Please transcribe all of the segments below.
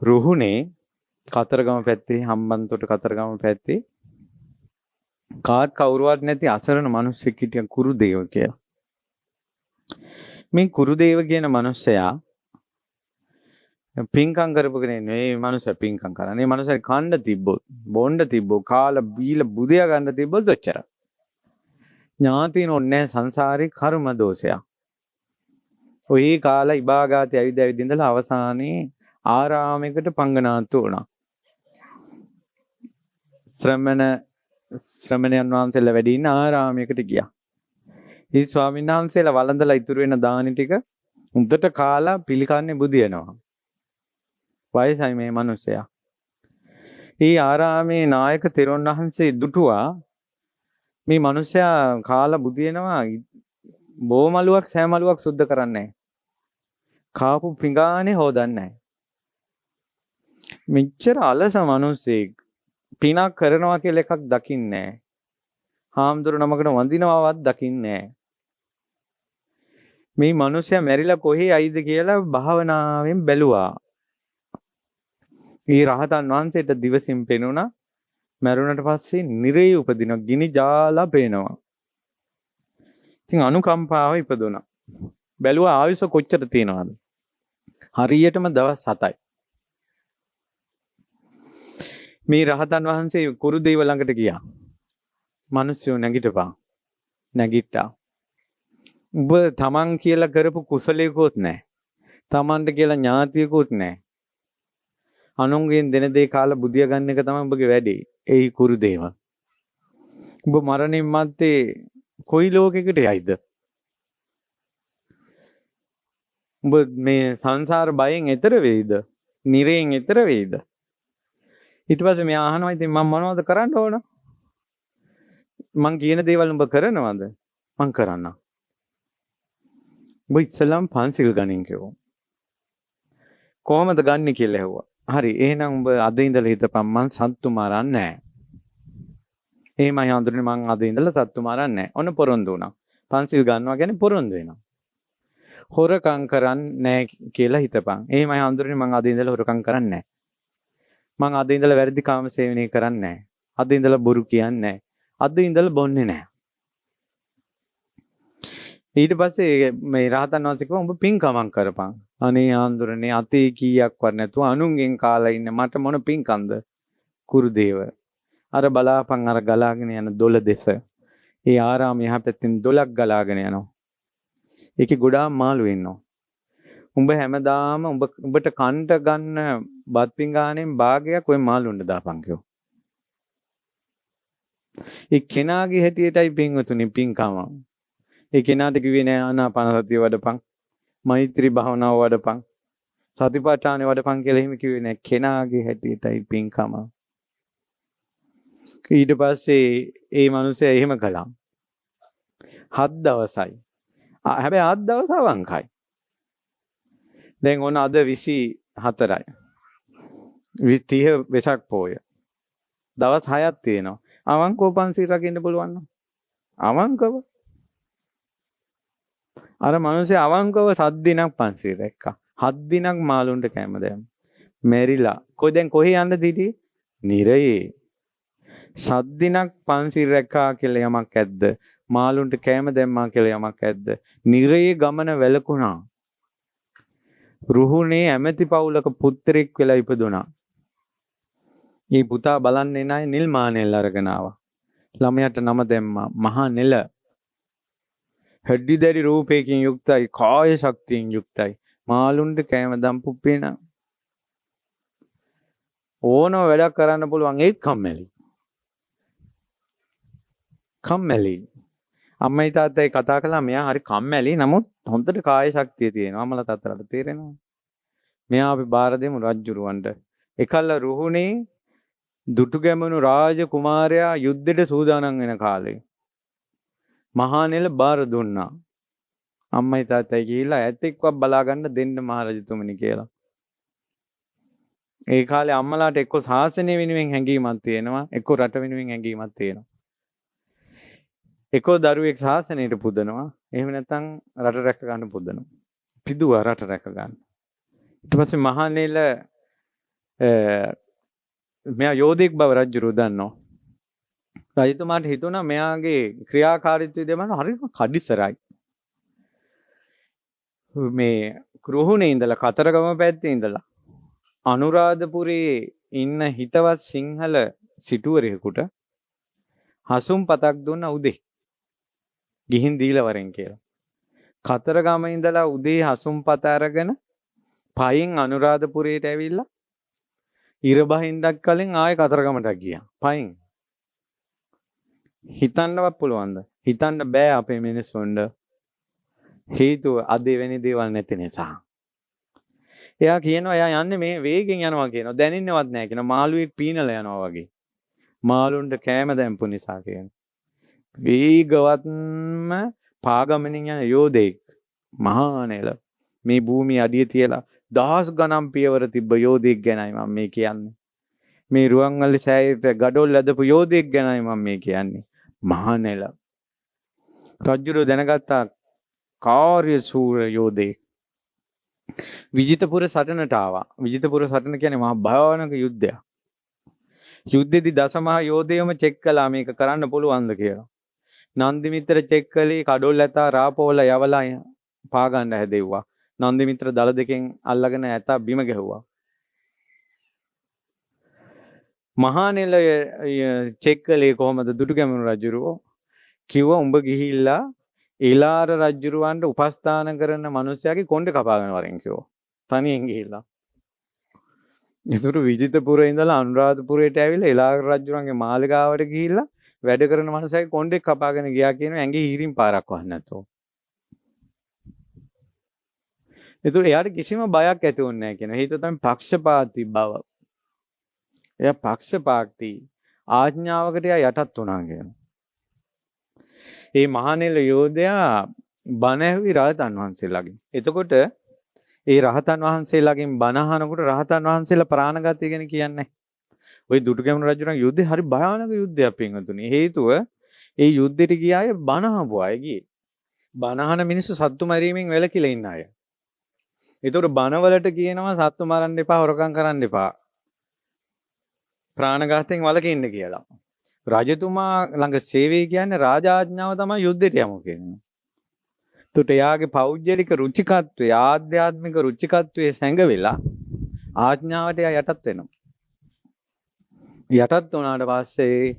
රුහුණේ කතරගම පැත්තේ හම්බන්තොට කතරගම පැත්තේ කාත් කවුරුවත් නැති අසරණ මිනිස්සෙක් හිටියා කුරුදේව කියලා. මේ කුරුදේව කියන මිනිස්සයා පින්කම් කරපු කෙනෙක් නෙවෙයි. මේ මිනිස්සයා පින්කම් කරන්නේ. මේ මිනිස්සයා කණ්ඩ තිබ්බොත්, බොණ්ඩ තිබ්බොත්, කාලා බීලා බුදියා ගන්න තිබ්බොත් ඔච්චර. ඥාතින ඔන්නේ සංසාරේ කර්ම දෝෂයක්. ඔය කාලා ඉබාගාතේ ඇවිද ඉඳලා අවසානයේ ආරාමයකට පංගනාතු වුණා. ශ්‍රමණයන් වහන්සේලා වැඩි ඉන්න ආරාමයකට ගියා. මේ ස්වාමීන් වහන්සේලා වළඳලා ඉතුරු වෙන දානි ටික උන්ට කාලා පිළිකන්නේ බුදියනවා. වයසයි මේ මිනිස්සයා. මේ ආරාමේ නායක තෙරුන් වහන්සේ දුටුවා මේ මිනිස්සයා කාලා බුදියනවා බෝමලුවක් සෑමලුවක් සුද්ධ කරන්නේ නැහැ. කාපු පිඟානේ හොදන්නේ නැහැ. මෙච්චර අලස මිනිස්සෙක් පිනක් කරනවා කියලා එකක් දකින්නේ නැහැ. හාමුදුරු නමකට වඳිනවවත් දකින්නේ නැහැ. මේ මිනිස්සයා මැරිලා කොහේ ආයිද කියලා භාවනාවෙන් බැලුවා. ඒ රහතන් වහන්සේට දිවසින් පෙනුණා. මැරුණට පස්සේ නිරේ උපදින ගිනි ජාලා පේනවා. ඉතින් අනුකම්පාව ඉපදුණා. බැලුවා ආයුෂ කොච්චර තියෙනවද? හරියටම දවස් 7යි. මේ රහතන් වහන්සේ කුරුදේව ළඟට ගියා. මිනිස්සු නැගිටපන්. නැගිට්ටා. ඔබ තමන් කියලා කරපු කුසලයකොත් නැහැ. තමන්ට කියලා ඥාතියකුත් නැහැ. අනුන්ගෙන් දෙන දේ කාලා බුදිය ගන්න එක තමයි ඔබගේ වැඩේ. ඒ කුරුදේව. ඔබ මරණින් මත්තේ කොයි ලෝකයකට යයිද? ඔබ මේ සංසාර බයෙන් එතර වෙයිද? නිරයෙන් එතර වෙයිද? ඊට පස්සේ මෙයා අහනවා ඉතින් මම මොනවද කරන්න ඕන? මං කියන දේවල් උඹ කරනවද? මං කරන්නම්. උඹ ඉස්සලම් පන්සිල් ගනින් කිව්වා. කොහමද ගන්න කියලා ඇහුවා. හරි එහෙනම් උඹ අද ඉඳලා හිතපන් මං සත්තු මරන්නේ නැහැ. එහෙමයි හඳුනන්නේ මං අද ඉඳලා සත්තු මරන්නේ නැහැ. ඔන්න පොරොන්දු වුණා. පන්සිල් ගන්නවා කියන්නේ පොරොන්දු වෙනවා. හොරකම් කරන්නේ නැහැ කියලා හිතපන්. එහෙමයි හඳුනන්නේ මං අද ඉඳලා හොරකම් කරන්නේ නැහැ. මං අද ඉඳලා වැරදි කාම සේවනය කරන්නේ නැහැ. අද ඉඳලා බොරු කියන්නේ නැහැ. අද ඉඳලා බොන්නේ නැහැ. ඊට පස්සේ මේ රහතන් වහන්සේ කිව්වා උඹ පින්කමක් කරපන්. අනේ ආන්දරනේ අතේ කීයක්වත් නැතුව අනුන්ගෙන් කාලා ඉන්න මට මොන පින්කම්ද? කුරුදේව. අර බලාපන් අර ගලාගෙන යන දොළ දෙස. ඒ ආරාමයේ යහ පැත්තෙන් දොලක් ගලාගෙන යනවා. ඒකේ ගොඩාක් මාළු ඉන්නවා. උඹ හැමදාම උඹට කන්ට ගන්න බත් පිඟානෙන් භාගයක් ඔය මාළුන්ට දාපන් කිව්වා. ඒ කෙනාගේ හැටියටයි පින්වතුනි පින්කම. ඒ කෙනාට කිව්වේ නෑ ආනාපාන සතිය වඩපන්, මෛත්‍රී භාවනාව වඩපන්, සතිපට්ඨානෙ වඩපන් කියලා එහෙම කිව්වේ නෑ. කෙනාගේ හැටියටයි පින්කම. ඊට පස්සේ ඒ මිනිස්සයා එහෙම කළා. 7 දවසයි. හැබැයි 7 දවස් අවංකයි. දැන් ඕන අද 24යි. 30 වෙසක් පොය. දවස් 6ක් තියෙනවා. අවංකව පන්සිල් රකින්න පුළුවන් නම්. අවංකව. අර මිනිස්සේ අවංකව 7 දිනක් පන්සිල් රැක්කා. 7 දිනක් මාළුන්ට කැම දැම්ම. මෙරිලා. දැන් කොහේ යන්නද හිටියේ? නිරයේ. 7 දිනක් පන්සිල් රැක්කා කියලා යමක් ඇද්ද? මාළුන්ට කැම දැම්මා කියලා යමක් ඇද්ද? නිරයේ ගමන වැළකුණා. රුහුණේ ඇමති පවුලක පුත්‍රෙක් වෙලා ඉපදුනා. මේ පුතා බලන්නේ නැහැ නිල්මානෙල් අරගෙන ආවා. ළමයාට නම දැම්මා මහා නෙල. හැඩිදරි රූපයකින් යුක්තයි, කාය ශක්තියෙන් යුක්තයි. මාළුන්ට කැම දම්පු පේන. ඕනම වැඩක් කරන්න පුළුවන් ඒත් කම්මැලි. කම්මැලි. අම්මයි තාත්තයි කතා කළා මෙයා හරි කම්මැලි. නමුත් හොඳට කාය ශක්තිය තියෙනවා. අම්මලා තාත්තලාට තේරෙනවා. මෙයා අපි බාර දෙමු රජුරවන්ට. එකල්ල රුහුණේ දුටුගැමුණු රාජ කුමාරයා යුද්ධෙට සූදානම් වෙන කාලේ මහා නෙල බාර දුන්නා. අම්මයි තාත්තයි ගිහිල්ලා ඇතෙක්වත් බලා ගන්න දෙන්න මහරජතුමනි කියලා. ඒ කාලේ අම්මලාට එක්ක ශාසනය වෙනුවෙන් හැඟීමක් තියෙනවා, එක්ක රට වෙනුවෙන් හැඟීමක් තියෙනවා. එක්ක දරුවෙක් ශාසනයට පුදනවා, එහෙම නැත්නම් රට රැක ගන්න පුදනවා. පිදුවා රට රැක ගන්න. ඊට පස්සේ මහා නෙල මෙයා යෝධෙක් බව රජුරු දන්නවා. රජතුමාට හිතුණා මෙයාගේ ක්‍රියාකාරීත්වය දෙමන හරිම කඩිසරයි. මේ රුහුණේ ඉඳලා කතරගම පැත්තේ ඉඳලා අනුරාධපුරේ ඉන්න හිතවත් සිංහල සිටුවරයෙකුට හසුම් පතක් දුන්න උදේ. ගිහින් දීලා වරෙන් කියලා. කතරගම ඉඳලා උදේ හසුම් පත අරගෙන පයින් අනුරාධපුරයට ඇවිල්ලා ඉර බහින්දක් කලින් ආයෙ කතරගමට ගියා. පයින්. හිතන්නවත් පුළුවන්ද? හිතන්න බෑ අපේ මිනිස්සුන්ට. හේතුව අද වෙනි දේවල් නැති නිසා. එයා කියනවා එයා යන්නේ මේ වේගෙන් යනවා කියනවා. දැනින්නවත් නැහැ කියනවා. මාළුවෙක් පීනලා යනවා වගේ. මාළුන්ට කෑම දැම්පු නිසා කියනවා. වේගවත්ම පාගමනින් යන යෝධෙක් මහා නෙල මේ භූමිය අඩිය තියලා දහස් ගණන් පියවර තිබ්බ යෝධෙක් ගැනයි මම මේ කියන්නේ. මේ රුවන්වැලි සෑයට ගඩොල් ඇදපු යෝධෙක් ගැනයි මම මේ කියන්නේ. මහා නෙල. රජුරෝ දැනගත්තා කාර්ය සූර යෝධෙක්. විජිතපුර සටනට ආවා. විජිතපුර සටන කියන්නේ මහා භයානක යුද්ධයක්. යුද්ධෙදි දසමහා යෝධයම චෙක් කළා මේක කරන්න පුළුවන්ද කියලා. නන්දිමිත්‍ර චෙක් කළේ කඩොල් ඇතා රාපෝල යවලා පා ගන්න හැදෙව්වා. නන්දිමිත්‍ර දල දෙකෙන් අල්ලගෙන ඇතා බිම ගැහුවා. මහානෙල චෙක් කළේ කොහමද? දුටුගැමුණු රජුරෝ කිව්වා උඹ ගිහිල්ලා එලාර රජුරවන්ට උපස්ථාන කරන මිනිසයාගේ කොණ්ඩේ කපාගෙන වරෙන් කිව්වා. තනියෙන් ගිහිල්ලා. ඒතර විජිතපුරේ ඉඳලා අනුරාධපුරයට ඇවිල්ලා එලාර රජුරන්ගේ මාලිගාවට ගිහිල්ලා වැඩ කරන මිනිසයාගේ කොණ්ඩේ කපාගෙන ගියා කියන ඇඟේ හීරින් පාරක් වහන්න නැතෝ. ඒතර එයාට කිසිම බයක් ඇති වුණේ නැහැ කියන. හේතුව තමයි පක්ෂපාතී බව. එයා පක්ෂපාතී ආඥාවකට එයා යටත් වුණා කියන. ඒ මහානෙල යෝධයා බණ ඇහුවි රහතන් වහන්සේලාගෙන්. එතකොට ඒ රහතන් වහන්සේලාගෙන් බණ අහනකොට රහතන් වහන්සේලා ප්‍රාණඝාතය ගැන කියන්නේ. ওই දුටුගැමුණු රජුගේ යුද්ධය හරි භයානක යුද්ධයක් පින්වතුනි. හේතුව ඒ යුද්ධෙට ගිය අය බණ අහපු අය ගියේ. බණ අහන මිනිස්සු සත්තු මරීමෙන් වැළකීලා ඉන්න අය. ඒතකොට බණවලට කියනවා සත්තු මරන්න එපා, හොරකම් කරන්න එපා. ප්‍රාණඝාතයෙන් වළකින්න කියලා. රජතුමා ළඟ සේවය කියන්නේ රාජාඥාව තමයි යුද්ධයට යමු කියන්නේ. ඒතට එයාගේ පෞද්ගලික රුචිකත්වයේ ආධ්‍යාත්මික රුචිකත්වයේ සැඟවිලා ආඥාවට එයා යටත් වෙනවා. යටත් වුණාට පස්සේ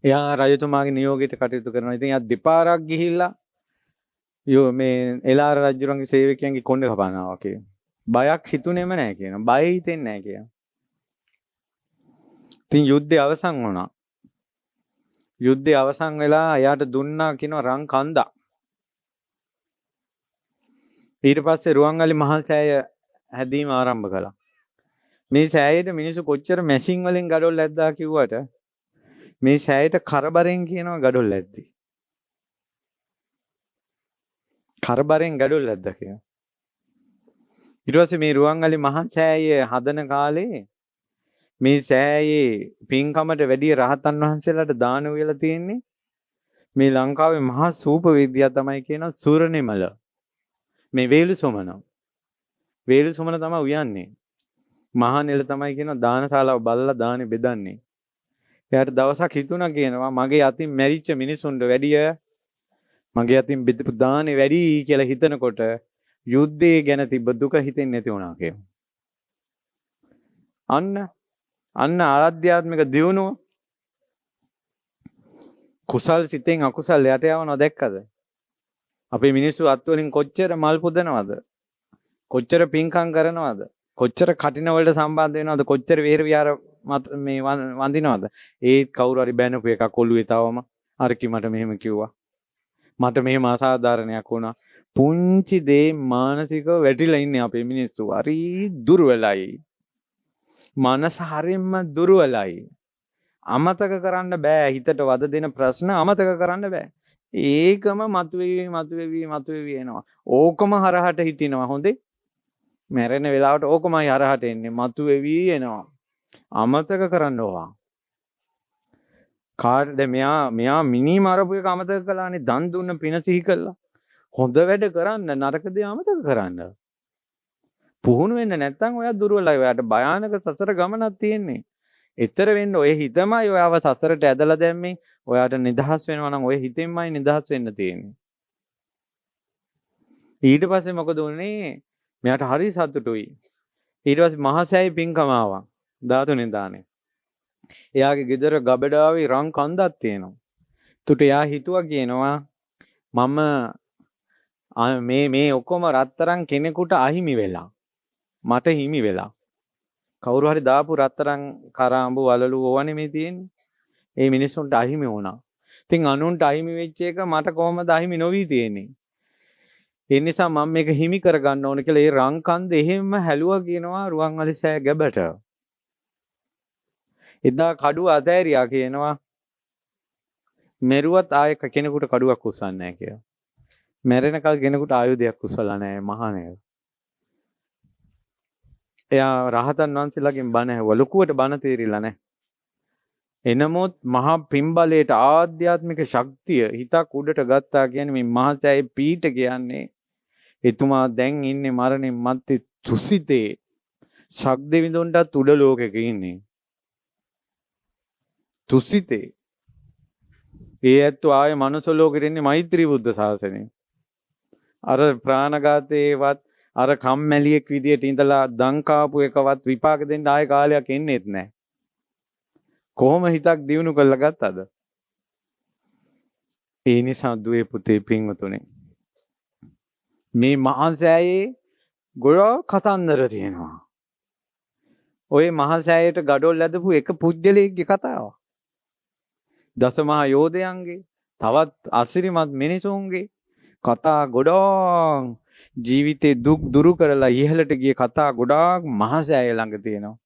එයා රජතුමාගේ නියෝගයට කටයුතු කරනවා. ඉතින් එයා දෙපාරක් ගිහිල්ලා මේ එලාර රජුරන්ගේ සේවකයන්ගේ කොණ්ඩේ කපනවා කියන. බයක් හිතුනේම නැහැ කියන. බය හිතෙන්නේ නැහැ කියන. ඉතින් යුද්ධය අවසන් වුණා. යුද්ධය අවසන් වෙලා එයාට දුන්නා කියනවා රන් කන්දක්. ඊට පස්සේ රුවන්වැලි මහා සෑය හැදීම ආරම්භ කළා. මේ සෑයට මිනිස්සු කොච්චර මැෂින් වලින් ගඩොල් ඇද්දා කිව්වට මේ සෑයට කරබරෙන් කියනවා ගඩොල් ඇද්දි. කරබරෙන් ගඩොල් ඇද්දා කියනවා. ඊට පස්සේ මේ රුවන්වැලි මහා සෑය හදන කාලේ මේ සෑයේ පින්කමට වැඩි රහතන් වහන්සේලාට දාන උයලා තියෙන්නේ මේ ලංකාවේ මහා සූප විද්‍යාව තමයි කියන සූරණිමල. මේ වේලුසොමන. වේලුසොමන තමයි උයන්නේ. මහා නෙල තමයි කියන දානශාලාව බලලා දානේ බෙදන්නේ. එයාට දවසක් හිතුණා කියනවා මගේ අතින් මැරිච්ච මිනිසුන්ට වැඩිය මගේ අතින් බෙදපු දානේ වැඩි කියලා හිතනකොට යුද්ධය ගැන තිබ්බ දුක හිතෙන්නේ නැති වුණා කියනවා. අන්න ආධ්‍යාත්මික දියුණුව කුසල් සිතෙන් අකුසල් යට යවනවා දැක්කද? අපේ මිනිස්සු අත්වලින් කොච්චර මල් පුදනවද? කොච්චර පින්කම් කරනවද? කොච්චර කටින වලට සම්බන්ධ වෙනවද? කොච්චර වේර විහාර මේ වඳිනවද? ඒත් කවුරු හරි බැනපු එකක් ඔළුවේ තවම අරකි මට මෙහෙම කිව්වා. මට මෙහෙම අසාධාරණයක් වුණා. පුංචි දේ මානසිකව වැටිලා ඉන්නේ අපේ මිනිස්සු. හරි දුර්වලයි. මනස හරින්ම දුර්වලයි. අමතක කරන්න බෑ. හිතට වද දෙන ප්‍රශ්න අමතක කරන්න බෑ. ඒකම මතුවේවි එනවා. ඕකම හරහට හිටිනවා. හොඳේ. මැරෙන වෙලාවට ඕකමයි හරහට එන්නේ. මතුවේවි එනවා. අමතක කරන්න ඕවා. කාටද මෙයා මිනි මරපු එක අමතක කළානේ. දන් දුන්න පින සිහි කළා. හොඳ වැඩ කරන්න නරක දේ අමතක කරන්න. පුහුණු වෙන්න නැත්නම් ඔයා දුර්වලයි. ඔයාට භයානක සසර ගමනක් තියෙන්නේ. ඊතර වෙන්න ඔය හිතමයි ඔයාව සසරට ඇදලා දැම්මේ. ඔයාට නිදහස් වෙනවා නම් ඔය හිතෙන්මයි නිදහස් වෙන්න තියෙන්නේ. ඊට පස්සේ මොකද උනේ? මෙයාට හරි සතුටුයි. ඊට පස්සේ මහසෑයි පින්කම ආවා. ධාතු නිදානේ. එයාගේ ගෙදර ගබඩාවේ රන් කන්දක් තියෙනවා. තුට එයා හිතුවා කියනවා මම මේ ඔක්කොම රත්තරන් කෙනෙකුට අහිමි වෙලා. මට හිමි වෙලා. කවුරු හරි දාපු රත්තරන් කරාඹු වලලු ඕවනේ මේ තියෙන්නේ. ඒ මිනිස්සුන්ට අහිමි වුණා. ඉතින් අනුන්ට අහිමි වෙච්ච එක මට කොහොමද අහිමි නොවි තියෙන්නේ? ඒ නිසා මම මේක හිමි කරගන්න ඕන කියලා ඒ රන් කන්ද එහෙම හැලුවා කියනවා රුවන්වැලිසෑය ගැබට. එදා කඩුව අතෑරියා කියනවා මෙරුවත් ආයෙ කෙනෙකුට කඩුවක් උස්සන්නේ නැහැ කියලා. මැරෙනකල් කෙනෙකුට ආයුධයක් උස්සලා නැහැ මහානේය. එයා රහතන් වහන්සේලාගෙන් බණ ඇහුවා. ලොකුවට බණ තේරිලා නැහැ. එනමුත් මහා පින්බලයට ආධ්‍යාත්මික ශක්තිය හිතක් උඩට ගත්තා කියන්නේ මේ මහසෑයේ පීඨ කියන්නේ එතුමා දැන් ඉන්නේ මරණින් මත්තේ තුසිතේ ශක්දෙවිඳුන්ටත් උඩ ලෝකෙක ඉන්නේ. තුසිතේ. ඒ ඇත්තෝ ආයේ මනුස්ස ලෝකෙට ඉන්නේ මෛත්‍රී බුද්ධ ශාසනය. අර ප්‍රාණඝාතේවත් අර කම්මැලියෙක් විදියට ඉඳලා දන් කාපු එකවත් විපාක දෙන්න ආයේ කාලයක් එන්නේත් නැහැ. කොහොම හිතක් දියුණු කරලා ගත්තද? ඒ නිසා දුවේ පුතේ පින්වතුනි මේ මහසෑයේ ගොඩක් කතන්දර තියෙනවා. ඔය මහසෑයට ගඩොල් ඇදපු එක පුජ්‍යලෙක්ගේ කතාව. දසමහා යෝධයන්ගේ තවත් අසිරිමත් මිනිසුන්ගේ කතා ගොඩක් ජීවිතේ දුක් දුරු කරලා ඉහළට ගිය කතා ගොඩාක් මහසෑය ළඟ තියෙනවා.